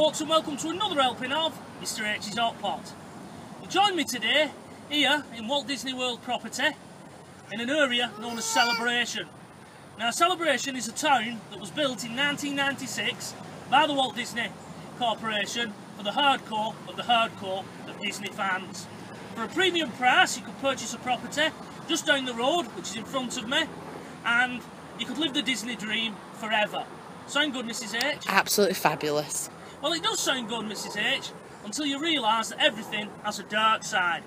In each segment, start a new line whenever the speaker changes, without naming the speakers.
folks, and welcome to another helping of Mr H's Hot Pot. You join me today here in Walt Disney World property in an area known as Celebration. Now Celebration is a town that was built in 1996 by the Walt Disney Corporation for the hardcore of Disney fans. For a premium price you could purchase a property just down the road, which is in front of me, and you could live the Disney dream forever. Sound good, Mrs H?
Absolutely fabulous.
Well, it does sound good, Mrs H, until you realise that everything has a dark side.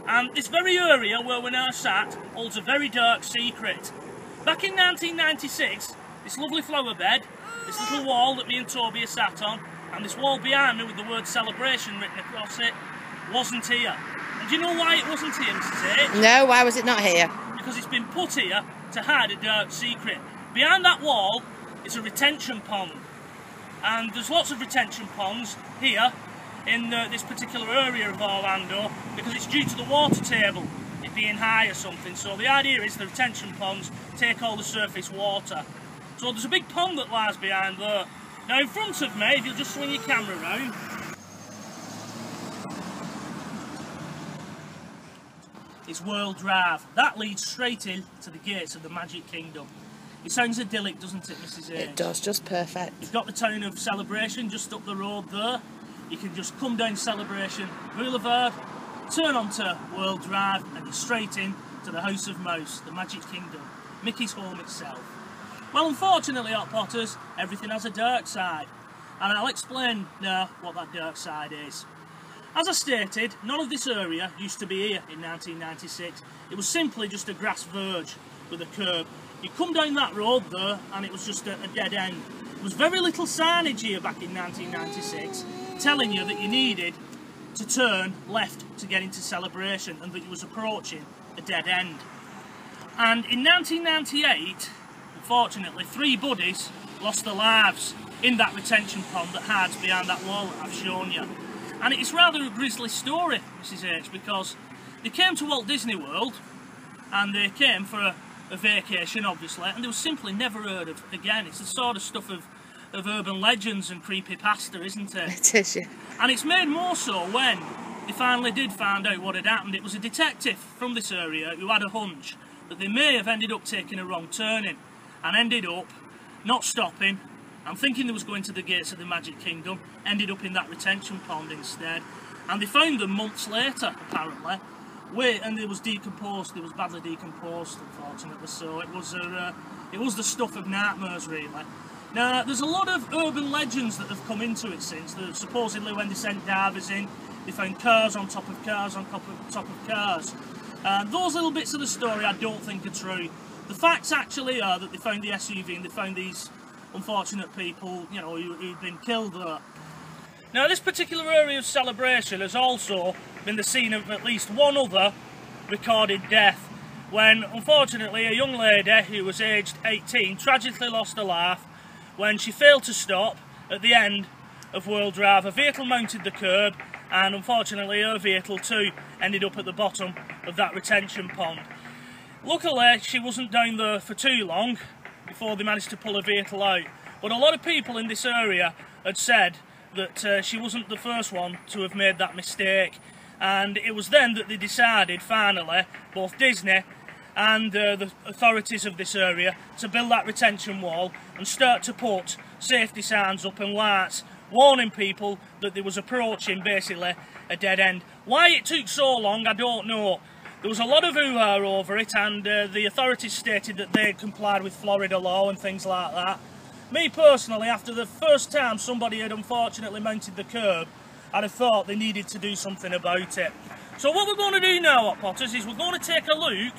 And this very area where we're now sat holds a very dark secret. Back in 1996, this lovely flower bed, this little wall that me and Toby are sat on, and this wall behind me with the word Celebration written across it, wasn't here. And do you know why it wasn't here, Mrs H?
No, why was it not here?
Because it's been put here to hide a dark secret. Behind that wall is a retention pond, and there's lots of retention ponds here in this particular area of Orlando because it's due to the water table, it being high or something. So the idea is the retention ponds take all the surface water. So there's a big pond that lies behind there. Now in front of me, if you'll just swing your camera around, it's World Drive. That leads straight in to the gates of the Magic Kingdom. It sounds idyllic, doesn't it, Mrs H?
It does, just perfect.
You've got the town of Celebration just up the road there. You can just come down Celebration Boulevard, turn onto World Drive, and you're straight in to the House of Mouse, the Magic Kingdom, Mickey's home itself. Well, unfortunately, Hot Potters, everything has a dark side, and I'll explain now what that dark side is. As I stated, none of this area used to be here in 1996. It was simply just a grass verge with a curb. You come down that road there and it was just a dead end. There was very little signage here back in 1996 telling you that you needed to turn left to get into Celebration and that you was approaching a dead end. And in 1998, unfortunately, 3 buddies lost their lives in that retention pond that hides behind that wall that I've shown you. And it's rather a grisly story, Mrs H, because they came to Walt Disney World and they came for a vacation, obviously, and they were simply never heard of again. It's the sort of stuff of urban legends and creepypasta, isn't it?
It is, yeah.
And it's made more so when they finally did find out what had happened. It was a detective from this area who had a hunch that they may have ended up taking a wrong turning and ended up not stopping and thinking they was going to the gates of the Magic Kingdom, ended up in that retention pond instead. And they found them months later, apparently. And it was decomposed. It was badly decomposed, unfortunately. So it was the stuff of nightmares, really. Now, there's a lot of urban legends that have come into it since. That supposedly, when they sent divers in, they found cars on top of cars on top of cars. Those little bits of the story I don't think are true. The facts actually are that they found the SUV and they found these unfortunate people, you know, who'd been killed there. Now, this particular area of Celebration has also been the scene of at least one other recorded death, when unfortunately a young lady who was aged 18 tragically lost her life when she failed to stop at the end of World Drive. A vehicle mounted the curb and unfortunately her vehicle too ended up at the bottom of that retention pond. Luckily she wasn't down there for too long before they managed to pull her vehicle out, but a lot of people in this area had said that she wasn't the first one to have made that mistake, and it was then that they decided finally, both Disney and the authorities of this area, to build that retention wall and start to put safety signs up and lights warning people that they was approaching basically a dead end. Why it took so long I don't know. There was a lot of hoo-ha over it, and the authorities stated that they had complied with Florida law and things like that. Me personally, after the first time somebody had unfortunately mounted the curb, I'd have thought they needed to do something about it. So what we're going to do now, Hot Potters, is we're going to take a look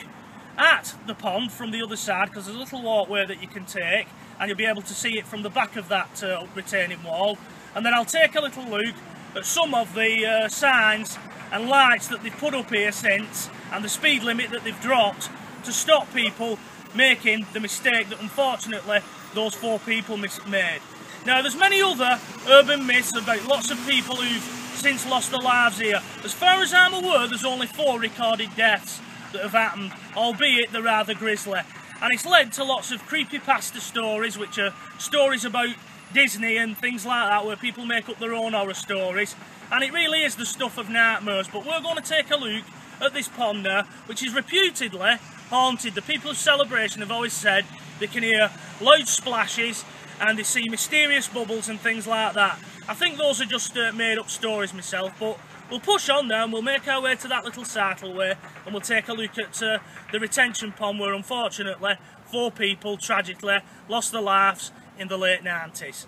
at the pond from the other side, because there's a little walkway that you can take, and you'll be able to see it from the back of that retaining wall. And then I'll take a little look at some of the signs and lights that they've put up here since, and the speed limit that they've dropped to stop people making the mistake that unfortunately those 4 people made. Now there's many other urban myths about lots of people who've since lost their lives here. As far as I'm aware, there's only 4 recorded deaths that have happened, albeit they're rather grisly. And it's led to lots of creepypasta stories, which are stories about Disney and things like that, where people make up their own horror stories, and it really is the stuff of nightmares. But we're going to take a look at this pond now, which is reputedly haunted. The people of Celebration have always said they can hear loud splashes and they see mysterious bubbles and things like that. I think those are just made up stories myself, but we'll push on now and we'll make our way to that little cycleway and we'll take a look at the retention pond, where unfortunately 4 people tragically lost their lives in the late 90s.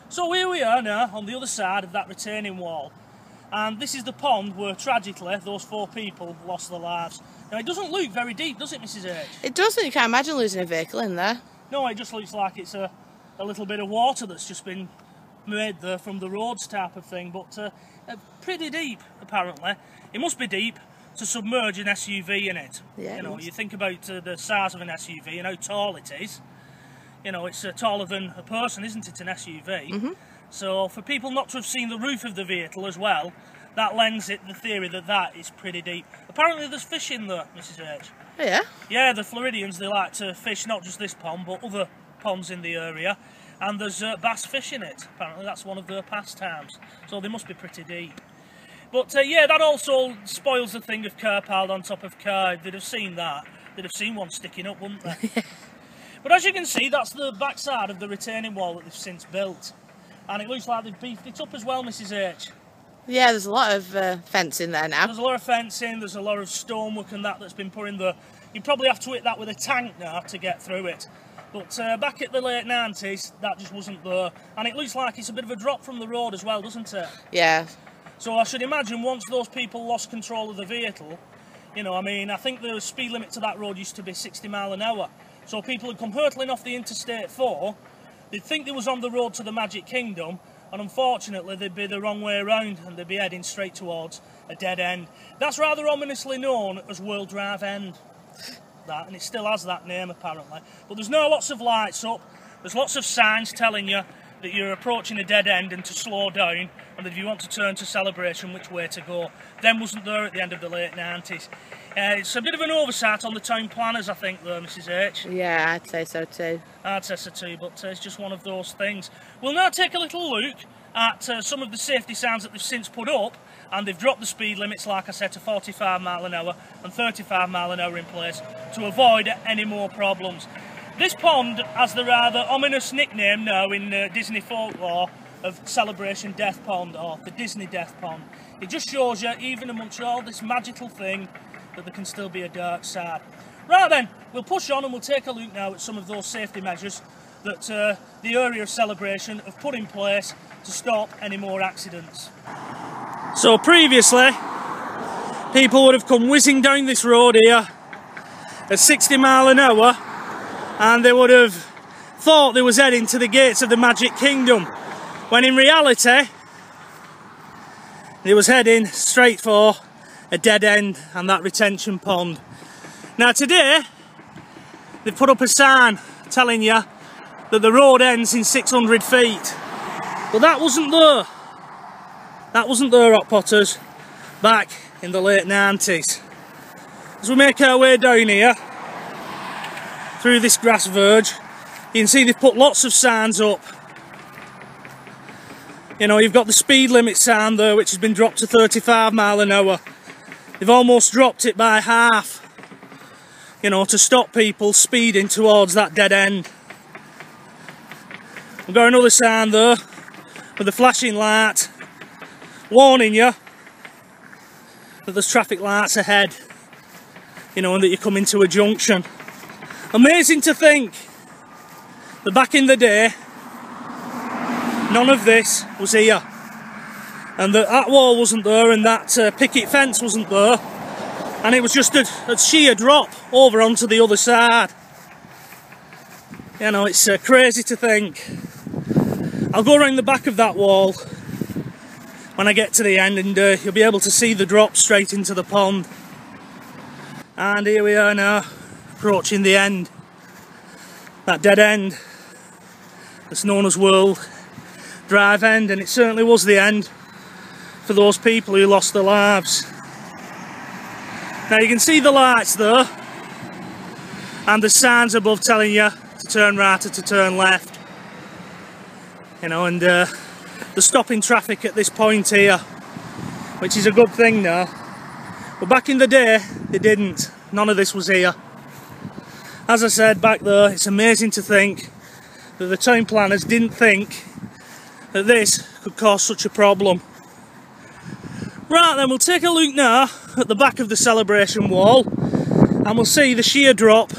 So here we are now on the other side of that retaining wall, and this is the pond where tragically those 4 people lost their lives. Now it doesn't look very deep, does it, Mrs H?
It doesn't. You can't imagine losing a vehicle in there.
No, it just looks like it's a little bit of water that's just been made there from the roads type of thing, but pretty deep apparently. It must be deep to submerge an SUV in it.
Yeah,
you know, you think about the size of an SUV and how tall it is. You know, it's taller than a person, isn't it, an SUV?
Mm-hmm.
So for people not to have seen the roof of the vehicle as well, that lends it the theory that that is pretty deep. Apparently there's fish in there, Mrs H.
Oh, yeah?
Yeah, the Floridians, they like to fish not just this pond, but other ponds in the area. And there's bass fish in it. Apparently that's one of their pastimes. So they must be pretty deep. But yeah, that also spoils the thing of car piled on top of car. If they'd have seen that, they'd have seen one sticking up, wouldn't they? But as you can see, that's the backside of the retaining wall that they've since built. And it looks like they've beefed it up as well, Mrs H.
Yeah, there's a lot of fencing there now.
There's a lot of fencing, there's a lot of stonework and that's been put in there. You probably have to hit that with a tank now to get through it. But back at the late 90s, that just wasn't there. And it looks like it's a bit of a drop from the road as well, doesn't it?
Yeah.
So I should imagine once those people lost control of the vehicle, you know, I mean, I think the speed limit to that road used to be 60 miles an hour. So people had come hurtling off the Interstate 4, they'd think they was on the road to the Magic Kingdom, and unfortunately they'd be the wrong way around and they'd be heading straight towards a dead end. That's rather ominously known as World Drive End, that, and it still has that name apparently. But there's no lots of lights up, there's lots of signs telling you that you're approaching a dead end and to slow down, and that if you want to turn to Celebration, which way to go. Them wasn't there at the end of the late 90s. It's a bit of an oversight on the town planners, I think, though, Mrs H.
Yeah, I'd say so too.
I'd say so too, but it's just one of those things. We'll now take a little look at some of the safety signs that they've since put up, and they've dropped the speed limits, like I said, to 45 miles an hour and 35 miles an hour in place to avoid any more problems. This pond has the rather ominous nickname now in Disney folklore of Celebration Death Pond, or the Disney Death Pond. It just shows you, even amongst all this magical thing, that there can still be a dark side. Right then, we'll push on and we'll take a look now at some of those safety measures that the area of Celebration have put in place to stop any more accidents. So previously, people would have come whizzing down this road here at 60 miles an hour, and they would have thought they was heading to the gates of the Magic Kingdom, when in reality they was heading straight for a dead end and that retention pond. Now today they've put up a sign telling you that the road ends in 600 feet, but that wasn't there. That wasn't there, Hot Potters, back in the late 90s. As we make our way down here through this grass verge, you can see they've put lots of signs up. You know, you've got the speed limit sign there, which has been dropped to 35 miles an hour. They've almost dropped it by half, you know, to stop people speeding towards that dead end. We've got another sign there with a flashing light warning you that there's traffic lights ahead, you know, and that you're coming to a junction. Amazing to think that back in the day none of this was here, and that wall wasn't there, and that picket fence wasn't there, and it was just a sheer drop over onto the other side. You know, it's crazy to think. I'll go around the back of that wall when I get to the end, and you'll be able to see the drop straight into the pond. And here we are now, approaching the end, that dead end that's known as World Drive End, and it certainly was the end for those people who lost their lives. Now you can see the lights there, and the signs above telling you to turn right or to turn left. you know, and they're stopping traffic at this point here, which is a good thing now. But back in the day, they didn't. None of this was here. As I said back there, it's amazing to think that the town planners didn't think that this could cause such a problem. Right then, we'll take a look now at the back of the celebration wall, and we'll see the sheer drop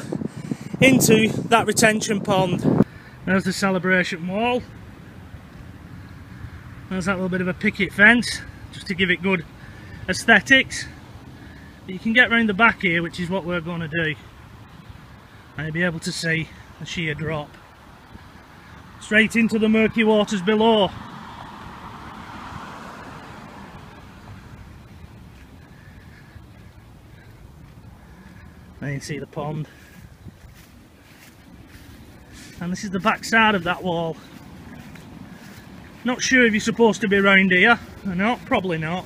into that retention pond. There's the celebration wall. There's that little bit of a picket fence, just to give it good aesthetics. But you can get round the back here, which is what we're going to do. And you'll be able to see the sheer drop straight into the murky waters below. And you can see the pond. And this is the back side of that wall. Not sure if you're supposed to be round here or not, probably not.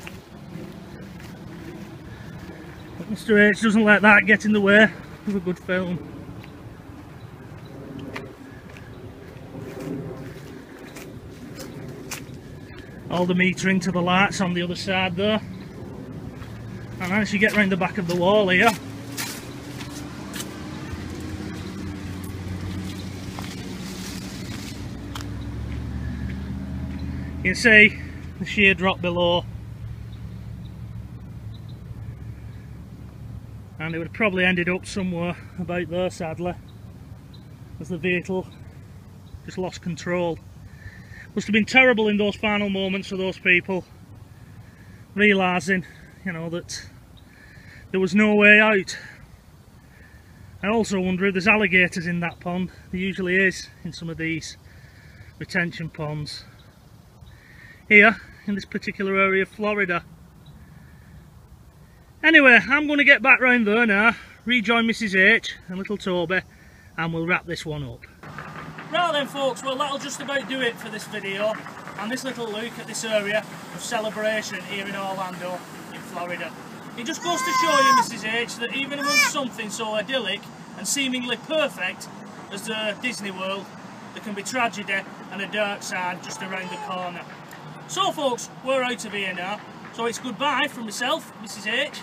But Mr. H doesn't let that get in the way of a good film. All the metering to the lights on the other side there. And as you get round the back of the wall here, you can see the sheer drop below, and it would have probably ended up somewhere about there, sadly, as the vehicle just lost control. Must have been terrible in those final moments for those people, realising, you know, that there was no way out. I also wonder if there's alligators in that pond. There usually is in some of these retention ponds here in this particular area of Florida. Anyway, I'm going to get back round there now, rejoin Mrs. H and little Toby, and we'll wrap this one up. Right then folks, well that'll just about do it for this video and this little look at this area of celebration here in Orlando in Florida. It just goes to show you, Mrs. H, that even amongst something so idyllic and seemingly perfect as the Disney World, there can be tragedy and a dark side just around the corner. So folks, we're out of here now, so it's goodbye from myself, Mrs. H,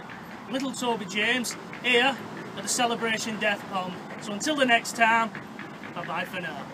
little Toby James, here at the Celebration Death Pond. So until the next time, bye bye for now.